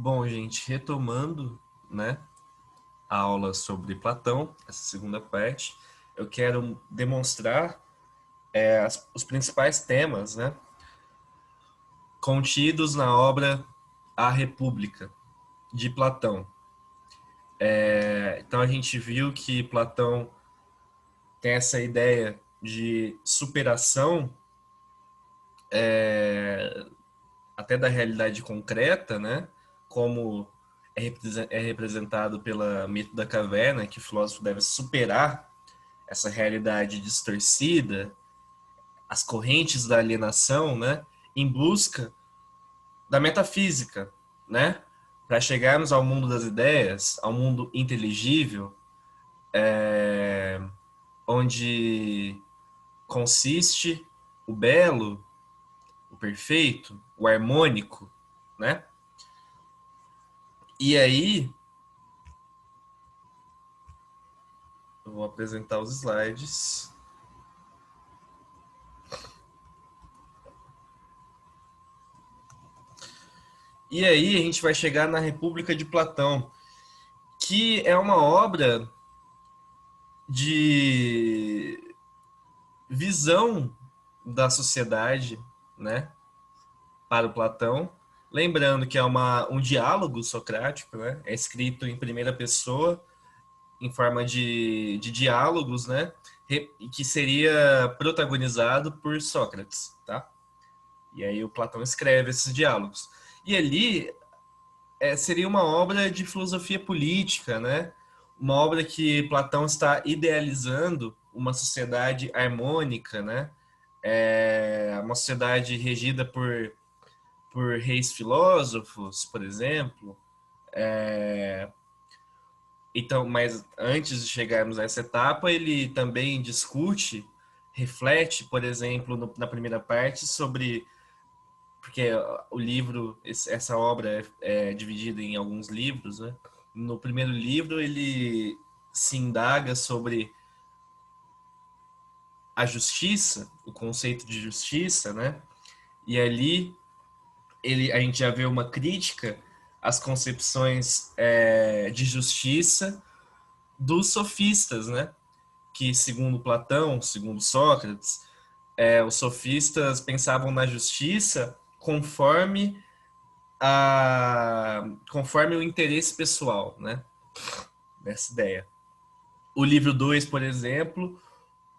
Bom, gente, retomando, né, a aula sobre Platão, essa segunda parte, eu quero demonstrar os principais temas, né, contidos na obra A República, de Platão. Então a gente viu que Platão tem essa ideia de superação até da realidade concreta, né, como é representado pela mito da caverna, que o filósofo deve superar essa realidade distorcida, as correntes da alienação, né, em busca da metafísica, né, para chegarmos ao mundo das ideias, ao mundo inteligível, onde consiste o belo, o perfeito, o harmônico, né? E aí, eu vou apresentar os slides. E aí a gente vai chegar na República de Platão, que é uma obra de visão da sociedade, né, para o Platão. Lembrando que é um diálogo socrático, né, é escrito em primeira pessoa, em forma de diálogos, né, que seria protagonizado por Sócrates, tá? E aí o Platão escreve esses diálogos. E ali seria uma obra de filosofia política, né? Uma obra que Platão está idealizando uma sociedade harmônica, né? Uma sociedade regida por reis filósofos, por exemplo. Então, mas antes de chegarmos a essa etapa, ele também discute, reflete, por exemplo, na primeira parte, sobre porque o livro, essa obra é dividida em alguns livros, né? No primeiro livro ele se indaga sobre a justiça, o conceito de justiça, né? E ali a gente já vê uma crítica às concepções de justiça dos sofistas, né? Que segundo Platão, segundo Sócrates, os sofistas pensavam na justiça conforme o interesse pessoal, né? Dessa ideia. O livro 2, por exemplo,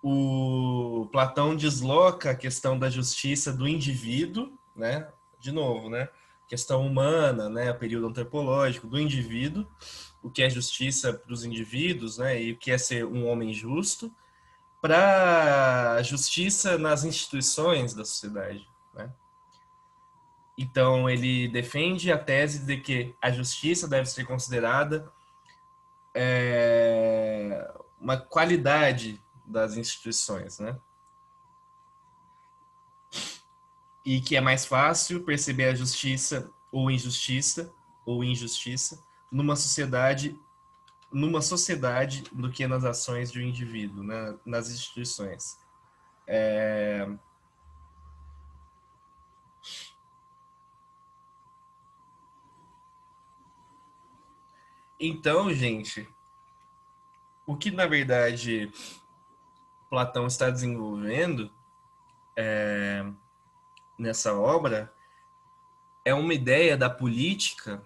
o Platão desloca a questão da justiça do indivíduo, né? De novo, né? Questão humana, né? Período antropológico do indivíduo, o que é justiça para os indivíduos, né? E o que é ser um homem justo, para a justiça nas instituições da sociedade, né? Então, ele defende a tese de que a justiça deve ser considerada uma qualidade das instituições, né? E que é mais fácil perceber a justiça ou injustiça numa sociedade do que nas ações de um indivíduo, né? Nas instituições. Então, gente, o que na verdade Platão está desenvolvendo nessa obra é uma ideia da política,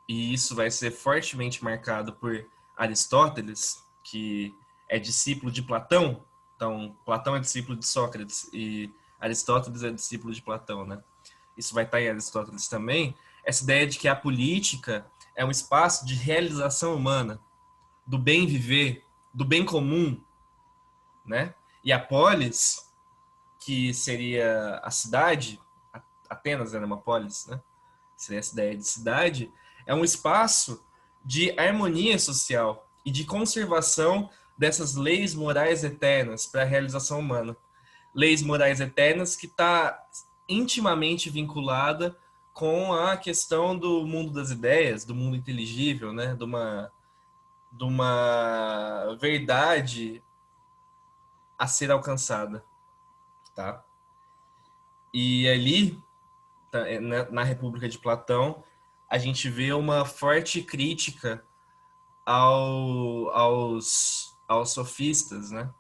e isso vai ser fortemente marcado por Aristóteles, que é discípulo de Platão. Então, Platão é discípulo de Sócrates e Aristóteles é discípulo de Platão, né? Isso vai estar em Aristóteles também. Essa ideia de que a política é um espaço de realização humana, do bem viver, do bem comum, né? E a polis, que seria a cidade, Atenas era uma polis, né? Seria essa ideia de cidade, é um espaço de harmonia social e de conservação dessas leis morais eternas para a realização humana. Leis morais eternas que está intimamente vinculada com a questão do mundo das ideias, do mundo inteligível, né? De uma verdade a ser alcançada, tá? E ali, na República de Platão, a gente vê uma forte crítica aos sofistas, né?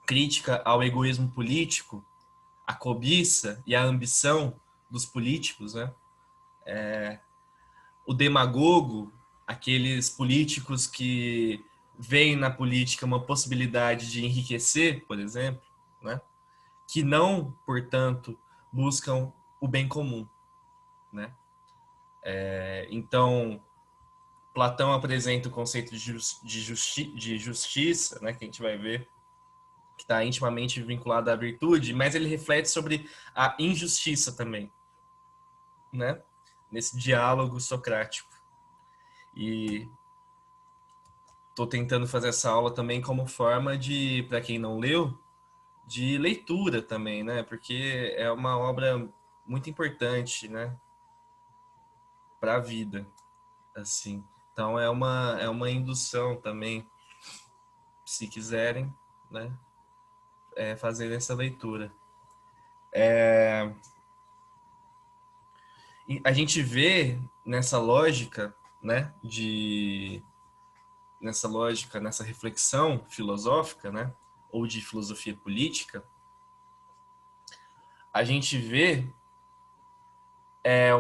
Crítica ao egoísmo político, à cobiça e à ambição dos políticos, né? O demagogo, aqueles políticos que veem na política uma possibilidade de enriquecer, por exemplo, né? Que não, portanto, buscam o bem comum, né? Então, Platão apresenta o conceito de justiça, né? Que a gente vai ver que está intimamente vinculado à virtude, mas ele reflete sobre a injustiça também, né? Nesse diálogo socrático. E estou tentando fazer essa aula também como forma de, para quem não leu, de leitura também, né? Porque é uma obra muito importante, né? Para a vida, assim. Então é uma indução também, se quiserem, né? Fazer essa leitura. E a gente vê nessa lógica, né? Nessa reflexão filosófica, né? Ou de filosofia política, a gente vê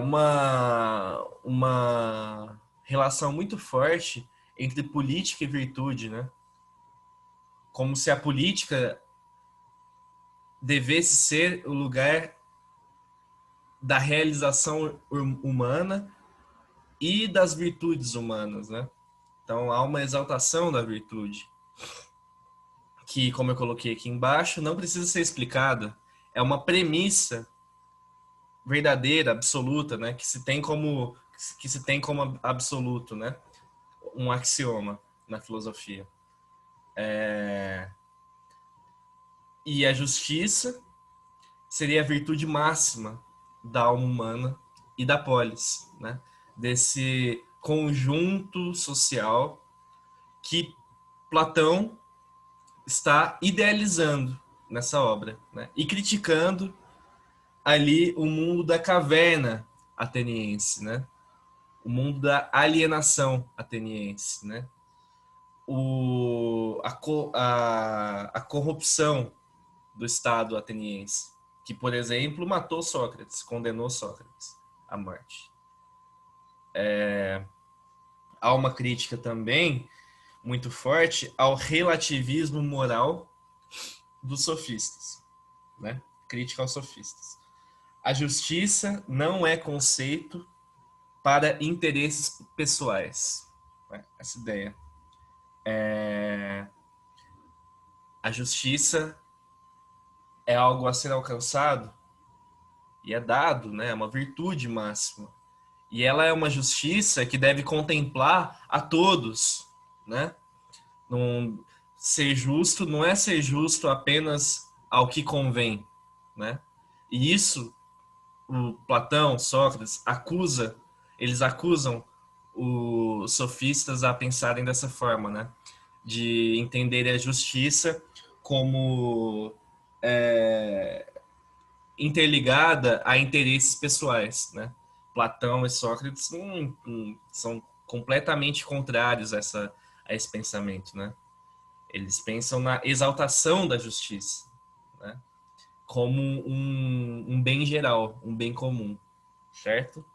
uma relação muito forte entre política e virtude, né? Como se a política devesse ser o lugar da realização humana e das virtudes humanas, né? Então há uma exaltação da virtude que, como eu coloquei aqui embaixo, não precisa ser explicada. É uma premissa verdadeira, absoluta, né? Que se tem como absoluto, né? Um axioma na filosofia. E a justiça seria a virtude máxima da alma humana e da polis, né? Desse conjunto social que Platão está idealizando nessa obra, né? E criticando ali o mundo da caverna ateniense, né? O mundo da alienação ateniense, né? A corrupção do Estado ateniense, que, por exemplo, matou Sócrates, condenou Sócrates à morte. Há uma crítica também muito forte ao relativismo moral dos sofistas, né? Crítica aos sofistas. A justiça não é conceito para interesses pessoais. Né? Essa ideia. A justiça é algo a ser alcançado e é dado, né? É uma virtude máxima. E ela é uma justiça que deve contemplar a todos, né? Não, ser justo não é ser justo apenas ao que convém, né? E isso o Platão, Sócrates eles acusam os sofistas a pensarem dessa forma, né? De entenderem a justiça como interligada a interesses pessoais, né? Platão e Sócrates são completamente contrários a esse pensamento, né? Eles pensam na exaltação da justiça, né? Como um bem geral, um bem comum, certo?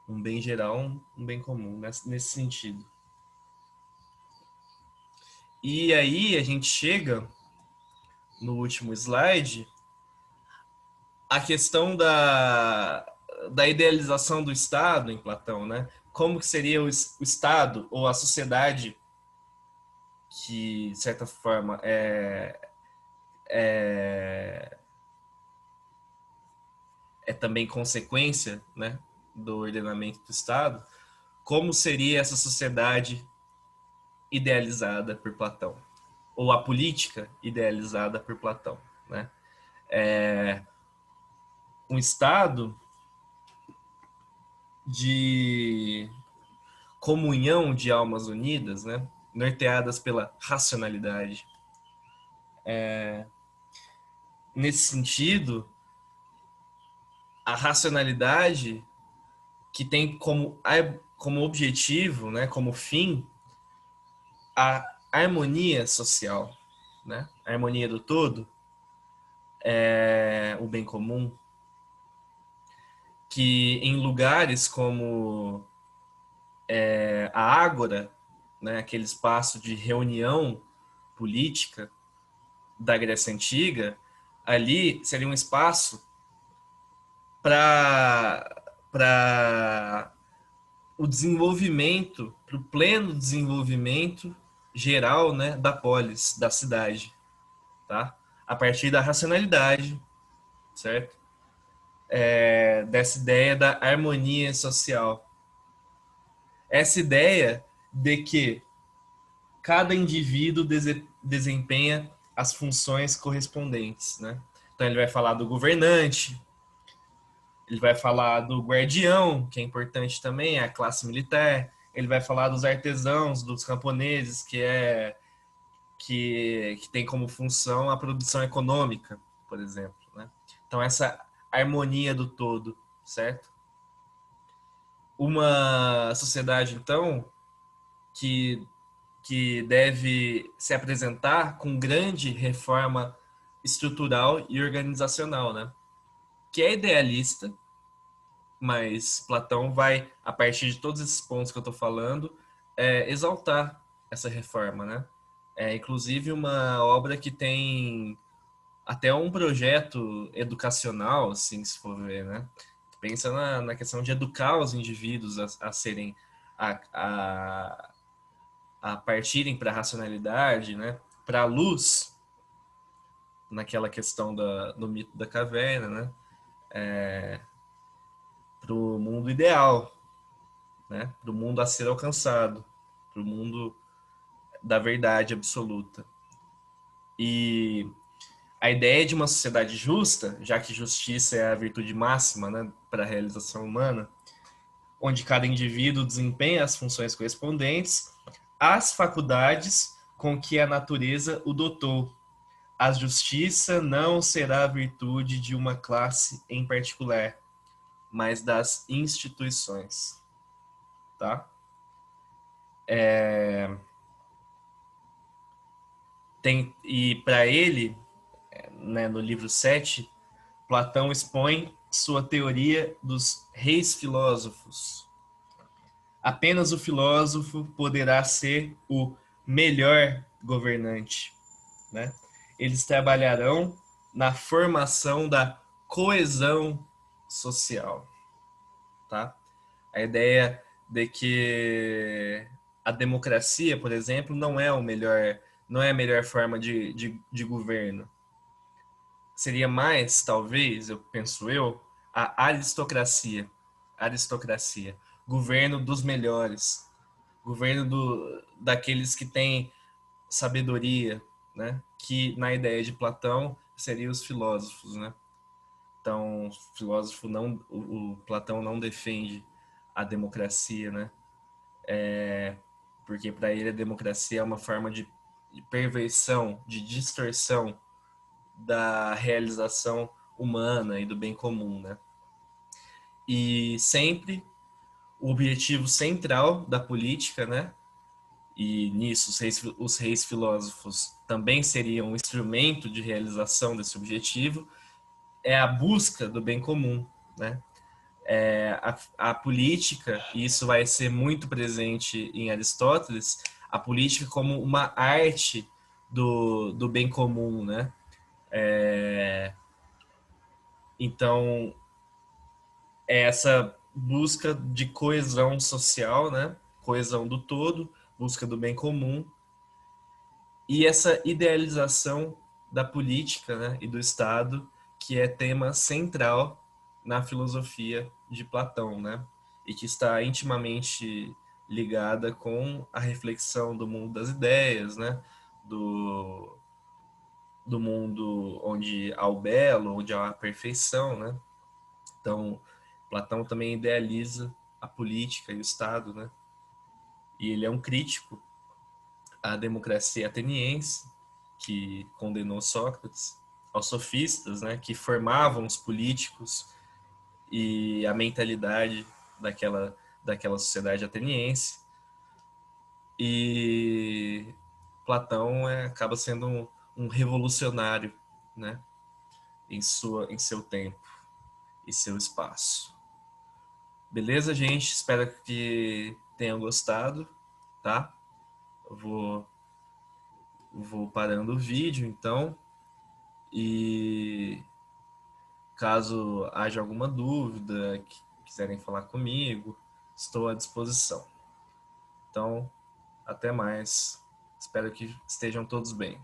Um bem geral, um bem comum, nesse sentido. E aí a gente chega no último slide a questão da idealização do Estado em Platão, né? Como que seria o Estado ou a sociedade que, de certa forma, é também consequência, né, do ordenamento do Estado, como seria essa sociedade idealizada por Platão? Ou a política idealizada por Platão, né? Um Estado de comunhão de almas unidas, né? Norteadas pela racionalidade. Nesse sentido, a racionalidade que tem como objetivo, né, como fim, a harmonia social, né? A harmonia do todo, o bem comum, que em lugares como a Ágora, né, aquele espaço de reunião política da Grécia Antiga, ali seria um espaço para o desenvolvimento, para o pleno desenvolvimento geral, né, da polis, da cidade, tá? A partir da racionalidade, certo? Dessa ideia da harmonia social. Essa ideia de que cada indivíduo desempenha as funções correspondentes, né? Então ele vai falar do governante, ele vai falar do guardião, que é importante também, é a classe militar. Ele vai falar dos artesãos, dos camponeses, que tem como função a produção econômica, por exemplo, né? Então essa harmonia do todo, certo? Uma sociedade, então, que, que deve se apresentar com grande reforma estrutural e organizacional, né? Que é idealista, mas Platão vai, a partir de todos esses pontos que eu estou falando, exaltar essa reforma, né? É inclusive uma obra que tem até um projeto educacional, assim, se for ver, né? Pensa na questão de educar os indivíduos a serem a, a partirem para a racionalidade, né? Para a luz, naquela questão do mito da caverna, né? Para o mundo ideal, né? Para o mundo a ser alcançado, para o mundo da verdade absoluta. E a ideia de uma sociedade justa, já que justiça é a virtude máxima, né, para a realização humana, onde cada indivíduo desempenha as funções correspondentes às faculdades com que a natureza o dotou. A justiça não será a virtude de uma classe em particular, mas das instituições, tá? E para ele, né, no livro 7, Platão expõe sua teoria dos reis filósofos. Apenas o filósofo poderá ser o melhor governante, né? Eles trabalharão na formação da coesão social, tá? A ideia de que a democracia, por exemplo, não é a melhor forma de governo. Seria mais, talvez, eu penso a aristocracia, governo dos melhores, governo daqueles que têm sabedoria, né? Que na ideia de Platão seriam os filósofos, né? Então, o filósofo não, o Platão não defende a democracia, né? Porque para ele a democracia é uma forma de perversão, de distorção da realização humana e do bem comum, né? E sempre o objetivo central da política, né? E nisso os reis filósofos também seriam um instrumento de realização desse objetivo, é a busca do bem comum, né? A política, e isso vai ser muito presente em Aristóteles, a política como uma arte do bem comum, né? Então, é essa busca de coesão social, né? Coesão do todo, busca do bem comum, e essa idealização da política, né? E do Estado, que é tema central na filosofia de Platão, né? E que está intimamente ligada com a reflexão do mundo das ideias, né? Do, do mundo onde há o belo, onde há a perfeição, né? Então, Platão também idealiza a política e o Estado, né? E ele é um crítico à democracia ateniense, que condenou Sócrates, aos sofistas, né, que formavam os políticos e a mentalidade daquela sociedade ateniense. E Platão acaba sendo um revolucionário, né, em seu tempo e seu espaço. Beleza, gente? Espero que tenham gostado, tá? Eu vou parando o vídeo, então, e caso haja alguma dúvida, que quiserem falar comigo, estou à disposição. Então, até mais. Espero que estejam todos bem.